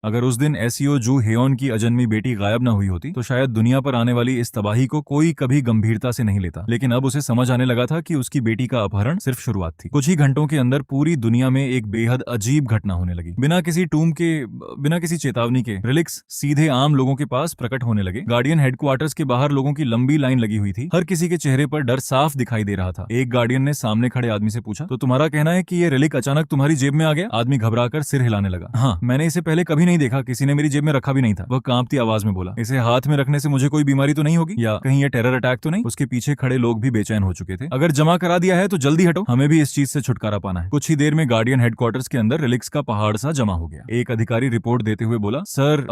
अगर उस दिन एसईओ जू हेयोन की अजन्मी बेटी गायब न हुई होती तो शायद दुनिया पर आने वाली इस तबाही को कोई कभी गंभीरता से नहीं लेता। लेकिन अब उसे समझ आने लगा था कि उसकी बेटी का अपहरण सिर्फ शुरुआत थी। कुछ ही घंटों के अंदर पूरी दुनिया में एक बेहद अजीब घटना होने लगी। बिना किसी चेतावनी के रिलिक्स सीधे आम लोगों के पास प्रकट होने लगे। गार्डियन हेडक्वार्टर्स के बाहर लोगों की लंबी लाइन लगी हुई थी। हर किसी के चेहरे पर डर साफ दिखाई दे रहा था। एक गार्डियन ने सामने खड़े आदमी से पूछा, तो तुम्हारा कहना है कि ये रिलिक अचानक तुम्हारी जेब में आ गया? आदमी घबराकर सिर हिलाने लगा। हाँ, मैंने इसे पहले कभी नहीं देखा, किसी ने मेरी जेब में रखा भी नहीं था। वह कांपती आवाज में बोला। इसे हाथ में रखने से मुझे कोई बीमारी तो नहीं होगी, या कहीं ये टेरर अटैक तो नहीं? उसके पीछे खड़े लोग भी बेचैन हो चुके थे। अगर जमा करा दिया है तो जल्दी हटो, हमें भी इस चीज से छुटकारा पाना है। कुछ ही देर में गार्डियन हेडक्वार्टर्स के अंदर रिलिक्स का पहाड़ सा जमा हो गया। एक अधिकारी रिपोर्ट देते हुए बोला, सर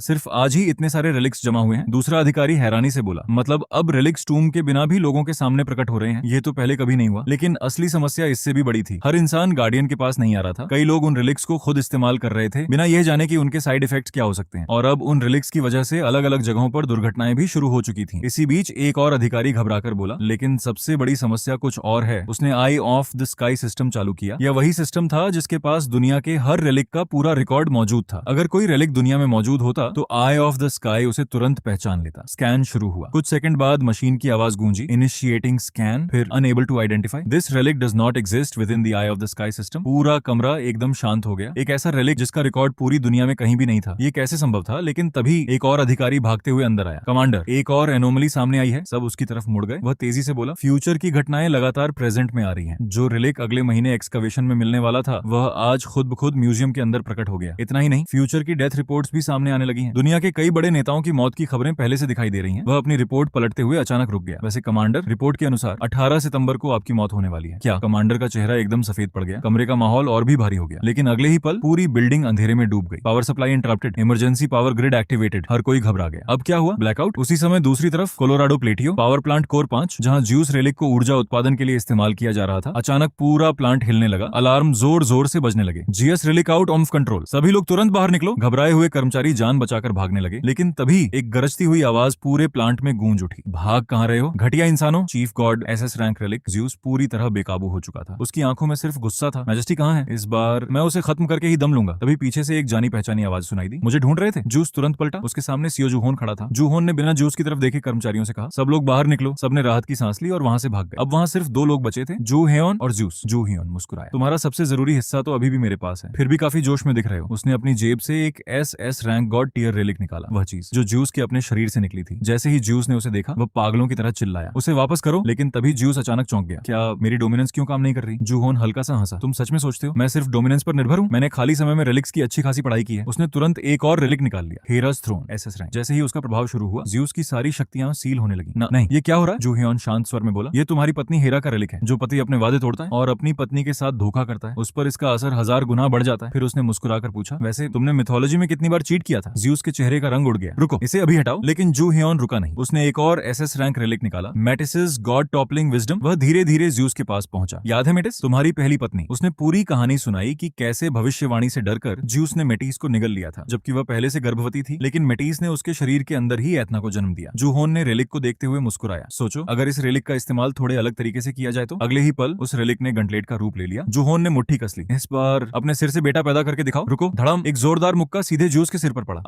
सिर्फ आज ही इतने सारे रिलिक्स जमा हुए हैं। दूसरा अधिकारी हैरानी से बोला, मतलब अब रिलिक्स टूम के बिना भी लोगों के सामने प्रकट हो रहे हैं? ये तो पहले कभी नहीं हुआ। लेकिन असली समस्या इससे भी बड़ी थी। हर इंसान गार्डियन के पास नहीं आ रहा था। कई लोग उन रिलिक्स को खुद इस्तेमाल कर रहे थे बिना यह जाने कि उनके साइड इफेक्ट्स क्या हो सकते हैं। और अब उन रिलिक्स की वजह से अलग अलग जगहों पर दुर्घटनाएं भी शुरू हो चुकी थी। इसी बीच एक और अधिकारी घबराकर बोला, लेकिन सबसे बड़ी समस्या कुछ और है। उसने आई ऑफ द स्काई सिस्टम चालू किया। यह वही सिस्टम था जिसके पास दुनिया के हर रिलिक का पूरा रिकॉर्ड मौजूद था। अगर कोई रिलिक दुनिया में मौजूद होता तो आई ऑफ द स्काई उसे तुरंत पहचान लेता। स्कैन शुरू हुआ। कुछ सेकंड बाद मशीन की आवाज गूंजी, इनिशिएटिंग स्कैन, फिर unable to identify this relic does not exist within the eye of the sky system. पूरा कमरा एकदम शांत हो गया। एक ऐसा रिलिक जिसका रिकॉर्ड पूरी दुनिया में कहीं भी नहीं था। ये कैसे संभव था? लेकिन तभी एक और अधिकारी भागते हुए अंदर आया। कमांडर, एक और एनोमली सामने आई है। सब उसकी तरफ मुड़ गए। वह तेजी से बोला, फ्यूचर की घटनाएं लगातार प्रेजेंट में आ रही हैं। जो रिलिक अगले महीने एक्सकवेशन में मिलने वाला था वह आज खुद ब खुद म्यूजियम के अंदर प्रकट हो गया। इतना ही नहीं, फ्यूचर की डेथ रिपोर्ट्स भी सामने आने लगी हैं। दुनिया के कई बड़े नेताओं की मौत की खबरें पहले से दिखाई दे रही हैं। वह अपनी रिपोर्ट पलटते हुए अचानक रुक गया। वैसे कमांडर, रिपोर्ट के अनुसार 18 सितंबर को आपकी मौत होने वाली है। क्या? कमांडर का चेहरा एकदम सफेद पड़ गया। कमरे का माहौल और भी भारी हो गया। लेकिन अगले ही पल पूरी बिल्डिंग अंधेरे में डूब गई। Power supply interrupted, emergency power grid activated. हर कोई घबरा गया। अब क्या हुआ? ब्लैकआउट। उसी समय दूसरी तरफ कोलोराडो प्लेटियो पावर प्लांट कोर 5, जहां ज्यूस रेलिक को ऊर्जा उत्पादन के लिए इस्तेमाल किया जा रहा था, अचानक पूरा प्लांट हिलने लगा। अलार्म जोर जोर से बजने लगे। GS relic out of control, सभी लोग तुरंत बाहर निकलो। घबराए हुए कर्मचारी जान बचाकर भागने लगे। लेकिन तभी एक गरजती हुई आवाज पूरे प्लांट में गूंज उठी, भाग कहां रहे हो घटिया इंसानों? Chief God SS rank relic juice पूरी तरह बेकाबू हो चुका था। उसकी आंखों में सिर्फ गुस्सा था। मैजेस्टी कहां है? इस बार मैं उसे खत्म करके ही दम लूंगा। तभी पीछे से एक जानी पहचानी आवाज सुनाई दी। मुझे ढूंढ रहे थे? जूस तुरंत पलटा। उसके सामने सीओ जूहोन खड़ा था। जूहोन ने बिना जूस की तरफ देखे कर्मचारियों से कहा, सब लोग बाहर निकलो। सबने राहत की सांस ली और वहां से भाग गए। अब वहां सिर्फ दो लोग बचे थे, जू हेयोन और ज्यूस। जू हेयोन मुस्कुराया, तुम्हारा सबसे जरूरी हिस्सा तो अभी भी मेरे पास है, फिर भी काफी जोश में दिख रहे हो। उसने अपनी जेब से एक S rank god tier relic निकाला, वह चीज जो ज्यूस के अपने शरीर से निकली थी। जैसे ही ज्यूस ने उसे देखा वह पागलों की तरह चिल्लाया, उसे वापस करो। लेकिन तभी ज्यूस अचानक चौंक गया। क्या मेरी डोमिनेंस क्यों काम नहीं कर रही? जूहोन हल्का सा हंसा, तुम सच में सोचते हो मैं सिर्फ डोमिनेंस पर निर्भर हूँ? मैंने खाली समय में रेलिक्स की अच्छी खासी पढ़ाई की है। उसने तुरंत एक और रेलिक निकाल लिया, हेरास थ्रोन एसएस रैंक। जैसे ही उसका प्रभाव शुरू हुआ, ज्यूस की सारी शक्तियां सील होने लगी। नहीं, ये क्या हो रहा है? जू हेयोन शांत स्वर में बोला, ये तुम्हारी पत्नी हेरा का रेलिक है। जो पति अपने वादे तोड़ता है और अपनी पत्नी के साथ धोखा करता है, उस पर इसका असर 1000 गुना बढ़ जाता है। फिर उसने मुस्कुराकर पूछा, वैसे तुमने मिथोलॉजी में कितनी बार चीट किया था? ज्यूस के चेहरे का रंग उड़ गया। रुको, इसे अभी हटाओ। लेकिन जू हेयोन रुका नहीं। उसने एक और एसएस रैंक रेलिक निकाला, मेटिस गॉड टॉपलिंग विजडम। वह धीरे धीरे ज्यूस के पास पहुंचा। याद है मेटिस, तुम्हारी पहली पत्नी? उसने पूरी कहानी सुनाई कि कैसे भविष्यवाणी से डरकर ज्यूस ने मेटिस को निगल लिया था, जबकि वह पहले से गर्भवती थी। लेकिन मेटिस ने उसके शरीर के अंदर ही एथना को जन्म दिया। जूहोन ने रेलिक को देखते हुए मुस्कुराया, सोचो अगर इस रेलिक का इस्तेमाल थोड़े अलग तरीके से किया जाए तो। अगले ही पल उस रेलिक ने गंटलेट का रूप ले लिया। जूहोन ने मुट्ठी कस ली, इस बार अपने सिर से बेटा पैदा करके दिखाओ। रुको, धड़म, एक जोरदार मुक्का सीधे ज्यूस के सिर पर पड़ा।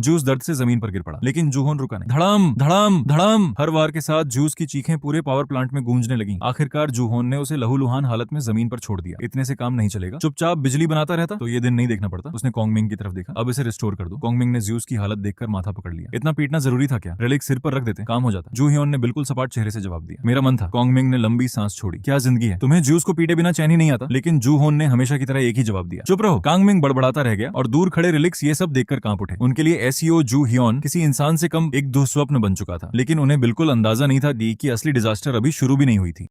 ज्यूस दर्द से जमीन पर गिर पड़ा। लेकिन जूहोन रुका नहीं। धड़म धड़म धड़म, हर वार के साथ ज्यूस की चीखें पूरे पावर प्लांट में गूंजने लगी। आखिरकार जूहोन ने उसे लहूलुहान हालत में जमीन पर छोड़ दिया। इतने से काम नहीं चलेगा, चुपचाप बिजली बनाता रहता तो ये दिन नहीं देखना पड़ता। उसने कॉन्गमिंग की तरफ देखा, अब इसे रिस्टोर कर दो। कॉन्गमिंग ने ज्यूस की हालत देखकर माथा पकड़ लिया। इतना पीटना जरूरी था क्या? रेलिक सिर पर रख देते, काम हो जाता। जू हेयोन ने बिल्कुल सपाट चेहरे से जवाब दिया, मेरा मन था। कॉन्गमिंग ने लंबी सांस छोड़ी, क्या जिंदगी है, तुम्हें ज्यूस को पीटे बिना चैन ही नहीं आता? लेकिन जूहोन ने हमेशा की तरह एक ही जवाब दिया, चुप रहो। कॉन्गमिंग बड़बड़ाता रह गया और दूर खड़े रिलिक्स ये सब देखकर कांप उठे। उनके लिए एसईओ जू हेयोन किसी इंसान से कम एक दुःस्वप्न बन चुका था। लेकिन उन्हें बिल्कुल अंदाजा नहीं था कि असली डिजास्टर अभी शुरू भी नहीं हुई थी।